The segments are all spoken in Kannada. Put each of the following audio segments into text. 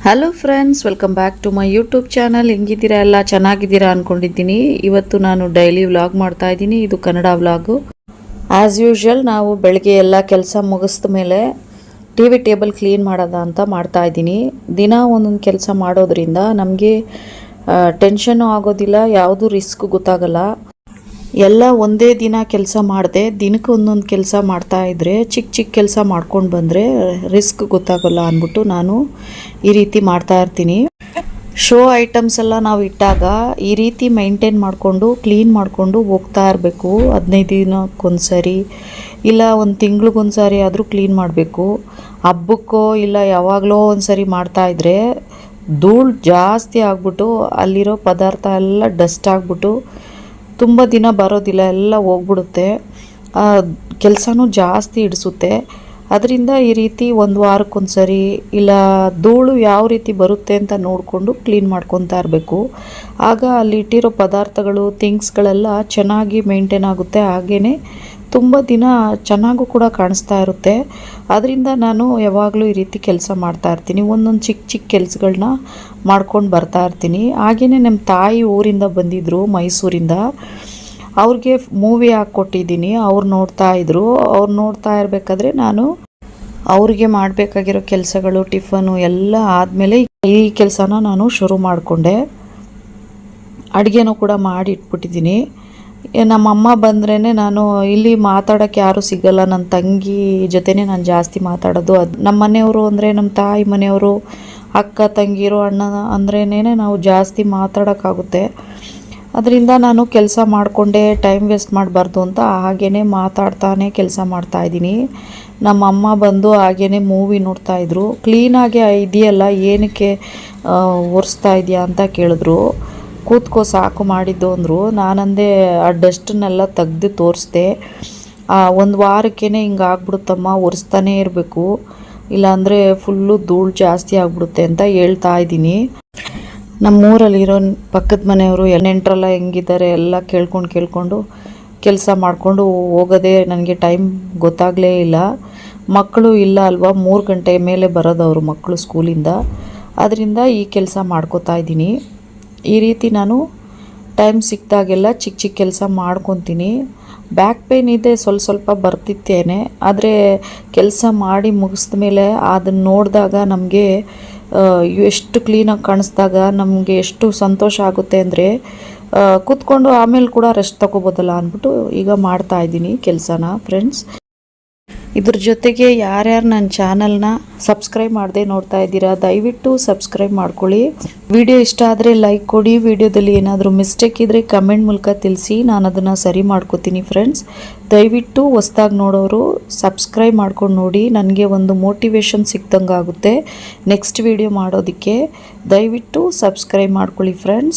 Hello friends, welcome back to my YouTube channel. ಹೆಂಗಿದ್ದೀರಾ? ಎಲ್ಲ ಚೆನ್ನಾಗಿದ್ದೀರಾ ಅಂದ್ಕೊಂಡಿದ್ದೀನಿ. ಇವತ್ತು ನಾನು ಡೈಲಿ ವ್ಲಾಗ್ ಮಾಡ್ತಾ ಇದ್ದೀನಿ. ಇದು ಕನ್ನಡ ವ್ಲಾಗು. ಆ್ಯಸ್ ಯೂಶ್ವಲ್ ನಾವು ಬೆಳಗ್ಗೆ ಎಲ್ಲ ಕೆಲಸ ಮುಗಿಸ್ದ ಮೇಲೆ ಟಿ ವಿ ಟೇಬಲ್ ಕ್ಲೀನ್ ಮಾಡೋದ ಅಂತ ಮಾಡ್ತಾ ಇದ್ದೀನಿ. ದಿನ ಒಂದೊಂದು ಕೆಲಸ ಮಾಡೋದ್ರಿಂದ ನಮಗೆ ಟೆನ್ಷನ್ನು ಆಗೋದಿಲ್ಲ, ಯಾವುದು ರಿಸ್ಕ್ ಗೊತ್ತಾಗಲ್ಲ. ಎಲ್ಲ ಒಂದೇ ದಿನ ಕೆಲಸ ಮಾಡಿದೆ ದಿನಕ್ಕೆ ಒಂದೊಂದು ಕೆಲಸ ಮಾಡ್ತಾ ಇದ್ದರೆ ಚಿಕ್ಕ ಚಿಕ್ಕ ಕೆಲಸ ಮಾಡ್ಕೊಂಡು ಬಂದರೆ ರಿಸ್ಕ್ ಗೊತ್ತಾಗಲ್ಲ ಅಂದ್ಬಿಟ್ಟು ನಾನು ಈ ರೀತಿ ಮಾಡ್ತಾ ಇರ್ತೀನಿ. ಶೋ ಐಟಮ್ಸ್ ಎಲ್ಲ ನಾವು ಇಟ್ಟಾಗ ಈ ರೀತಿ ಮೈಂಟೈನ್ ಮಾಡಿಕೊಂಡು ಕ್ಲೀನ್ ಮಾಡಿಕೊಂಡು ಹೋಗ್ತಾ ಇರಬೇಕು. 15 ದಿನಕ್ಕೊಂದ್ಸರಿ ಇಲ್ಲ ಒಂದು ತಿಂಗ್ಳಿಗೊಂದ್ಸರಿ ಆದರೂ ಕ್ಲೀನ್ ಮಾಡಬೇಕು. ಹಬ್ಬಕ್ಕೋ ಇಲ್ಲ ಯಾವಾಗಲೋ ಒಂದ್ಸರಿ ಮಾಡ್ತಾಯಿದ್ರೆ ಧೂಳು ಜಾಸ್ತಿ ಆಗ್ಬಿಟ್ಟು ಅಲ್ಲಿರೋ ಪದಾರ್ಥ ಎಲ್ಲ ಡಸ್ಟ್ ಆಗಿಬಿಟ್ಟು ತುಂಬ ದಿನ ಬರೋದಿಲ್ಲ, ಎಲ್ಲ ಹೋಗ್ಬಿಡುತ್ತೆ. ಕೆಲಸನೂ ಜಾಸ್ತಿ ಹಿಡಿಸುತ್ತೆ. ಅದರಿಂದ ಈ ರೀತಿ ಒಂದು ವಾರಕ್ಕೊಂದ್ಸರಿ ಇಲ್ಲ ಧೂಳು ಯಾವ ರೀತಿ ಬರುತ್ತೆ ಅಂತ ನೋಡಿಕೊಂಡು ಕ್ಲೀನ್ ಮಾಡ್ಕೊತಾ ಇರಬೇಕು. ಆಗ ಅಲ್ಲಿ ಇಟ್ಟಿರೋ ಪದಾರ್ಥಗಳು ಥಿಂಗ್ಸ್ಗಳೆಲ್ಲ ಚೆನ್ನಾಗಿ ಮೇಂಟೈನ್ ಆಗುತ್ತೆ. ಹಾಗೆಯೇ ತುಂಬ ದಿನ ಚೆನ್ನಾಗೂ ಕೂಡ ಕಾಣಿಸ್ತಾ ಇರುತ್ತೆ. ಅದರಿಂದ ನಾನು ಯಾವಾಗಲೂ ಈ ರೀತಿ ಕೆಲಸ ಮಾಡ್ತಾ ಇರ್ತೀನಿ. ಒಂದೊಂದು ಚಿಕ್ಕ ಚಿಕ್ಕ ಕೆಲಸಗಳನ್ನ ಮಾಡ್ಕೊಂಡು ಬರ್ತಾ ಇರ್ತೀನಿ. ಹಾಗೆಯೇ ನಮ್ಮ ತಾಯಿ ಊರಿಂದ ಬಂದಿದ್ದರು, ಮೈಸೂರಿಂದ. ಅವ್ರಿಗೆ ಮೂವಿ ಹಾಕ್ಕೊಟ್ಟಿದ್ದೀನಿ. ಅವ್ರು ನೋಡ್ತಾಯಿದ್ರು. ಅವ್ರು ನೋಡ್ತಾ ಇರಬೇಕಾದ್ರೆ ನಾನು ಅವ್ರಿಗೆ ಮಾಡಬೇಕಾಗಿರೋ ಕೆಲಸಗಳು, ಟಿಫನು ಎಲ್ಲ ಆದಮೇಲೆ ಈ ಕೆಲಸನ ನಾನು ಶುರು ಮಾಡಿಕೊಂಡೆ. ಅಡುಗೆನೂ ಕೂಡ ಮಾಡಿ ಇಟ್ಬಿಟ್ಟಿದ್ದೀನಿ. ನಮ್ಮಮ್ಮ ಬಂದ್ರೇ ನಾನು ಇಲ್ಲಿ ಮಾತಾಡೋಕ್ಕೆ ಯಾರೂ ಸಿಗಲ್ಲ. ನನ್ನ ತಂಗಿ ಜೊತೆನೇ ನಾನು ಜಾಸ್ತಿ ಮಾತಾಡೋದು. ನಮ್ಮ ಮನೆಯವರು ಅಂದರೆ ನಮ್ಮ ತಾಯಿ ಮನೆಯವರು, ಅಕ್ಕ ತಂಗಿರು, ಅಣ್ಣ ಅಂದ್ರೇ ನಾವು ಜಾಸ್ತಿ ಮಾತಾಡೋಕ್ಕಾಗುತ್ತೆ. ಅದರಿಂದ ನಾನು ಕೆಲಸ ಮಾಡಿಕೊಂಡೆ ಟೈಮ್ ವೇಸ್ಟ್ ಮಾಡಬಾರ್ದು ಅಂತ ಹಾಗೇ ಮಾತಾಡ್ತಾನೆ ಕೆಲಸ ಮಾಡ್ತಾಯಿದ್ದೀನಿ. ನಮ್ಮ ಅಮ್ಮ ಬಂದು ಹಾಗೇ ಮೂವಿ ನೋಡ್ತಾಯಿದ್ರು. ಕ್ಲೀನಾಗಿ ಇದೆಯಲ್ಲ, ಏನಕ್ಕೆ ಒರೆಸ್ತಾ ಇದೆಯಾ ಅಂತ ಕೇಳಿದ್ರು. ಕೂತ್ಕೋ ಸಾಕು ಮಾಡಿದ್ದು ಅಂದರು. ನಾನಂದೆ ಆ ಡಸ್ಟನ್ನೆಲ್ಲ ತೆಗ್ದು ತೋರಿಸ್ದೆ. ಒಂದು ವಾರಕ್ಕೇ ಹಿಂಗೆ ಆಗ್ಬಿಡುತ್ತಮ್ಮ, ಒರೆಸ್ತಾನೇ ಇರಬೇಕು, ಇಲ್ಲಾಂದರೆ ಫುಲ್ಲು ಧೂಳು ಜಾಸ್ತಿ ಆಗಿಬಿಡುತ್ತೆ ಅಂತ ಹೇಳ್ತಾ ಇದ್ದೀನಿ. ನಮ್ಮೂರಲ್ಲಿರೋ ಪಕ್ಕದ ಮನೆಯವರು ನೆಂಟರೆಲ್ಲ ಹೆಂಗಿದ್ದಾರೆ ಎಲ್ಲ ಕೇಳ್ಕೊಂಡು ಕೆಲಸ ಮಾಡಿಕೊಂಡು ಹೋಗೋದೇ ನನಗೆ ಟೈಮ್ ಗೊತ್ತಾಗಲೇ ಇಲ್ಲ. ಮಕ್ಕಳು ಇಲ್ಲ ಅಲ್ವಾ, 3 ಗಂಟೆ ಮೇಲೆ ಬರೋದವರು ಮಕ್ಕಳು ಸ್ಕೂಲಿಂದ. ಅದರಿಂದ ಈ ಕೆಲಸ ಮಾಡ್ಕೋತಾ ಇದ್ದೀನಿ. ಈ ರೀತಿ ನಾನು ಟೈಮ್ ಸಿಕ್ಕಿದಾಗೆಲ್ಲ ಚಿಕ್ಕ ಚಿಕ್ಕ ಕೆಲಸ ಮಾಡ್ಕೊತೀನಿ. ಬ್ಯಾಕ್ ಪೇಯ್ನ್ ಇದೆ, ಸ್ವಲ್ಪ ಬರ್ತಿತ್ತೇನೆ. ಆದರೆ ಕೆಲಸ ಮಾಡಿ ಮುಗಿಸ್ದ ಮೇಲೆ ಅದನ್ನು ನೋಡಿದಾಗ ನಮಗೆ ಎಷ್ಟು ಕ್ಲೀನಾಗಿ ಕಾಣಿಸ್ದಾಗ ನಮಗೆ ಎಷ್ಟು ಸಂತೋಷ ಆಗುತ್ತೆ ಅಂದರೆ ಕೂತ್ಕೊಂಡು ಆಮೇಲೆ ಕೂಡ ರೆಸ್ಟ್ ತೊಗೋಬೋದಲ್ಲ ಅಂದ್ಬಿಟ್ಟು ಈಗ ಮಾಡ್ತಾಯಿದ್ದೀನಿ ಕೆಲಸನ. ಫ್ರೆಂಡ್ಸ್, ಇದ್ರ ಜೊತೆಗೆ ಯಾರ್ಯಾರು ನನ್ನ ಚಾನಲ್ನ ಸಬ್ಸ್ಕ್ರೈಬ್ ಮಾಡದೆ ನೋಡ್ತಾ ಇದ್ದೀರಾ, ದಯವಿಟ್ಟು ಸಬ್ಸ್ಕ್ರೈಬ್ ಮಾಡ್ಕೊಳ್ಳಿ. ವಿಡಿಯೋ ಇಷ್ಟ ಆದರೆ ಲೈಕ್ ಕೊಡಿ. ವಿಡಿಯೋದಲ್ಲಿ ಏನಾದರೂ ಮಿಸ್ಟೇಕ್ ಇದ್ದರೆ ಕಮೆಂಟ್ ಮೂಲಕ ತಿಳಿಸಿ, ನಾನು ಅದನ್ನು ಸರಿ ಮಾಡ್ಕೋತೀನಿ. ಫ್ರೆಂಡ್ಸ್, ದಯವಿಟ್ಟು ಹೊಸ್ದಾಗಿ ನೋಡೋರು ಸಬ್ಸ್ಕ್ರೈಬ್ ಮಾಡ್ಕೊಂಡು ನೋಡಿ. ನನಗೆ ಒಂದು ಮೋಟಿವೇಶನ್ ಸಿಕ್ದಂಗೆ ಆಗುತ್ತೆ ನೆಕ್ಸ್ಟ್ ವಿಡಿಯೋ ಮಾಡೋದಕ್ಕೆ. ದಯವಿಟ್ಟು ಸಬ್ಸ್ಕ್ರೈಬ್ ಮಾಡ್ಕೊಳ್ಳಿ ಫ್ರೆಂಡ್ಸ್.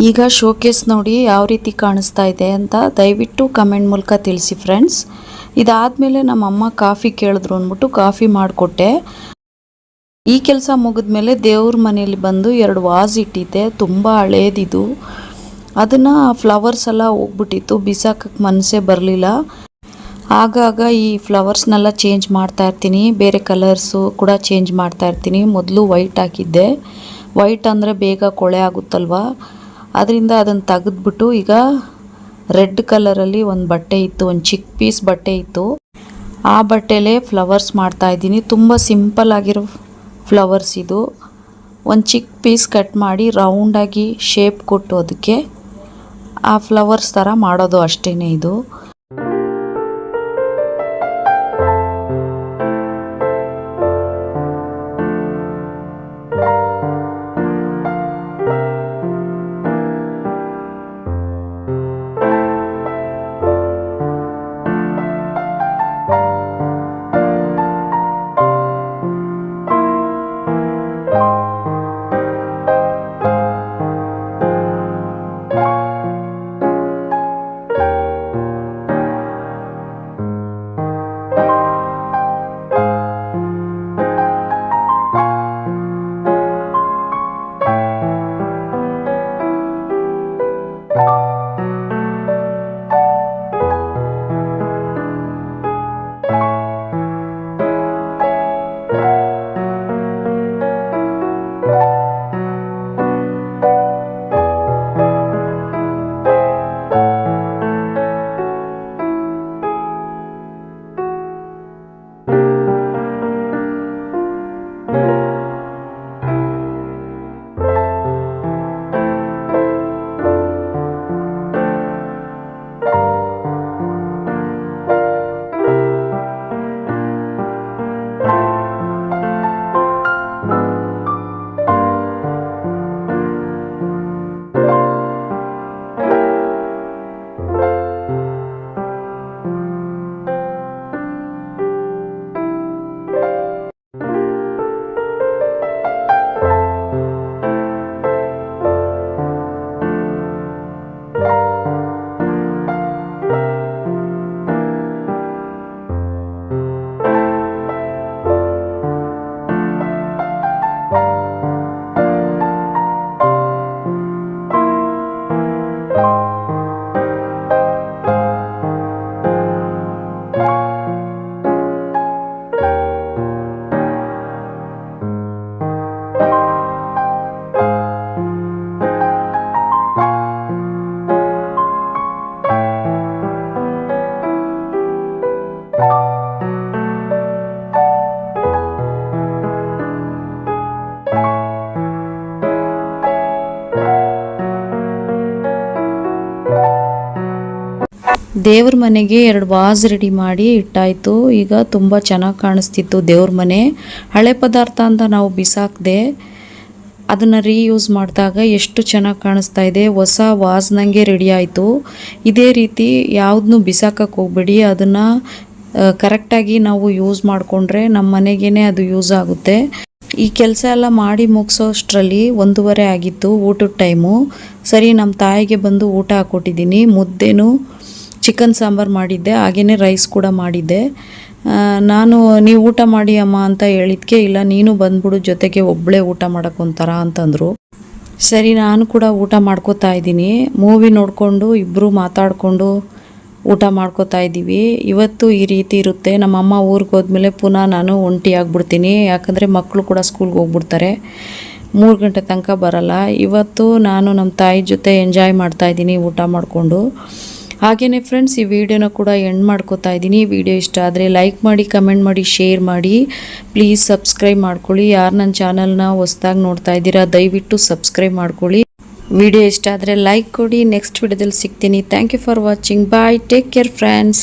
ಈಗ ಶೋಕೇಸ್ ನೋಡಿ ಯಾವ ರೀತಿ ಕಾಣಿಸ್ತಾ ಇದೆ ಅಂತ ದಯವಿಟ್ಟು ಕಮೆಂಟ್ ಮೂಲಕ ತಿಳಿಸಿ ಫ್ರೆಂಡ್ಸ್. ಇದಾದಮೇಲೆ ನಮ್ಮಮ್ಮ ಕಾಫಿ ಕೇಳಿದ್ರು ಅಂದ್ಬಿಟ್ಟು ಕಾಫಿ ಮಾಡಿಕೊಟ್ಟೆ. ಈ ಕೆಲಸ ಮುಗಿದ್ಮೇಲೆ ದೇವ್ರ ಮನೆಯಲ್ಲಿ ಬಂದು 2 ವಾಸ್ ಇಟ್ಟಿದ್ದೆ, ತುಂಬ ಹಳೇದಿದು. ಅದನ್ನು ಫ್ಲವರ್ಸ್ ಎಲ್ಲ ಹೋಗ್ಬಿಟ್ಟಿತ್ತು, ಬಿಸಾಕಕ್ಕೆ ಮನಸ್ಸೇ ಬರಲಿಲ್ಲ. ಆಗಾಗ ಈ ಫ್ಲವರ್ಸ್ನೆಲ್ಲ ಚೇಂಜ್ ಮಾಡ್ತಾ ಇರ್ತೀನಿ, ಬೇರೆ ಕಲರ್ಸು ಕೂಡ ಚೇಂಜ್ ಮಾಡ್ತಾ ಇರ್ತೀನಿ. ಮೊದಲು ವೈಟ್ ಹಾಕಿದ್ದೆ, ವೈಟ್ ಅಂದರೆ ಬೇಗ ಕೊಳೆ ಆಗುತ್ತಲ್ವ, ಅದರಿಂದ ಅದನ್ನು ತೆಗೆದ್ಬಿಟ್ಟು ಈಗ ರೆಡ್ ಕಲರಲ್ಲಿ ಒಂದು ಬಟ್ಟೆ ಇತ್ತು, ಒಂದು ಚಿಕ್ಕ ಪೀಸ್ ಬಟ್ಟೆ ಇತ್ತು, ಆ ಬಟ್ಟೆಲೇ ಫ್ಲವರ್ಸ್ ಮಾಡ್ತಾಯಿದ್ದೀನಿ. ತುಂಬ ಸಿಂಪಲ್ ಆಗಿರೋ ಫ್ಲವರ್ಸ್ ಇದು. ಒಂದು ಚಿಕ್ಕ ಪೀಸ್ ಕಟ್ ಮಾಡಿ ರೌಂಡಾಗಿ ಶೇಪ್ ಕೊಟ್ಟು ಅದಕ್ಕೆ ಆ ಫ್ಲವರ್ಸ್ ಥರ ಮಾಡೋದು ಅಷ್ಟೇ ಇದು. ದೇವ್ರ ಮನೆಗೆ 2 ವಾಸ್ ರೆಡಿ ಮಾಡಿ ಇಟ್ಟಾಯಿತು. ಈಗ ತುಂಬ ಚೆನ್ನಾಗಿ ಕಾಣಿಸ್ತಿತ್ತು ದೇವ್ರ ಮನೆ. ಹಳೆ ಪದಾರ್ಥ ಅಂತ ನಾವು ಬಿಸಾಕದೆ ಅದನ್ನು ರೀಯೂಸ್ ಮಾಡಿದಾಗ ಎಷ್ಟು ಚೆನ್ನಾಗಿ ಕಾಣಿಸ್ತಾ ಇದೆ. ಹೊಸ ವಾಸ್ ನನಗೆ ರೆಡಿ ಆಯಿತು. ಇದೇ ರೀತಿ ಯಾವುದನ್ನು ಬಿಸಾಕಕ್ಕೆ ಹೋಗ್ಬೇಡಿ, ಅದನ್ನು ಕರೆಕ್ಟಾಗಿ ನಾವು ಯೂಸ್ ಮಾಡಿಕೊಂಡ್ರೆ ನಮ್ಮ ಮನೆಗೇ ಅದು ಯೂಸ್ ಆಗುತ್ತೆ. ಈ ಕೆಲಸ ಎಲ್ಲ ಮಾಡಿ ಮುಗಿಸೋಷ್ಟರಲ್ಲಿ 1:30 ಆಗಿತ್ತು, ಊಟದ ಟೈಮು. ಸರಿ, ನಮ್ಮ ತಾಯಿಗೆ ಬಂದು ಊಟ ಹಾಕ್ಕೊಟ್ಟಿದ್ದೀನಿ. ಮುದ್ದೆನೂ ಚಿಕನ್ ಸಾಂಬಾರು ಮಾಡಿದ್ದೆ, ಹಾಗೆಯೇ ರೈಸ್ ಕೂಡ ಮಾಡಿದ್ದೆ. ನಾನು ನೀವು ಊಟ ಮಾಡಿ ಅಮ್ಮ ಅಂತ ಹೇಳಿದ್ಕೆ, ಇಲ್ಲ ನೀನು ಬಂದ್ಬಿಡು ಜೊತೆಗೆ, ಒಬ್ಬಳೇ ಊಟ ಮಾಡೋಕ್ಕೊಂಥರ ಅಂತಂದರು. ಸರಿ, ನಾನು ಕೂಡ ಊಟ ಮಾಡ್ಕೋತಾ ಇದ್ದೀನಿ. ಮೂವಿ ನೋಡಿಕೊಂಡು ಇಬ್ಬರು ಮಾತಾಡಿಕೊಂಡು ಊಟ ಮಾಡ್ಕೋತಾ ಇದ್ದೀವಿ. ಇವತ್ತು ಈ ರೀತಿ ಇರುತ್ತೆ. ನಮ್ಮಮ್ಮ ಊರಿಗೆ ಹೋದ್ಮೇಲೆ ಪುನಃ ನಾನು ಒಂಟಿ ಆಗಿಬಿಡ್ತೀನಿ, ಯಾಕಂದರೆ ಮಕ್ಕಳು ಕೂಡ ಸ್ಕೂಲ್ಗೆ ಹೋಗ್ಬಿಡ್ತಾರೆ, 3 ಗಂಟೆ ತನಕ ಬರಲ್ಲ. ಇವತ್ತು ನಾನು ನಮ್ಮ ತಾಯಿ ಜೊತೆ ಎಂಜಾಯ್ ಮಾಡ್ತಾಯಿದ್ದೀನಿ ಊಟ ಮಾಡಿಕೊಂಡು. ಹಾಗೆಯೇ ಫ್ರೆಂಡ್ಸ್, ಈ ವಿಡಿಯೋನ ಕೂಡ ಎಂಡ್ ಮಾಡ್ಕೋತಾ ಇದ್ದೀನಿ. ಈ ವಿಡಿಯೋ ಇಷ್ಟ ಆದರೆ ಲೈಕ್ ಮಾಡಿ, ಕಮೆಂಟ್ ಮಾಡಿ, ಶೇರ್ ಮಾಡಿ. ಪ್ಲೀಸ್ ಸಬ್ಸ್ಕ್ರೈಬ್ ಮಾಡ್ಕೊಳ್ಳಿ. ಯಾರು ನನ್ನ ಚಾನಲ್ನ ಹೊಸ್ದಾಗಿ ನೋಡ್ತಾ ಇದ್ದೀರಾ ದಯವಿಟ್ಟು ಸಬ್ಸ್ಕ್ರೈಬ್ ಮಾಡ್ಕೊಳ್ಳಿ. ವಿಡಿಯೋ ಇಷ್ಟ ಆದರೆ ಲೈಕ್ ಕೊಡಿ. ನೆಕ್ಸ್ಟ್ ವಿಡಿಯೋದಲ್ಲಿ ಸಿಗ್ತೀನಿ. Thank you for watching. Bye, take care friends.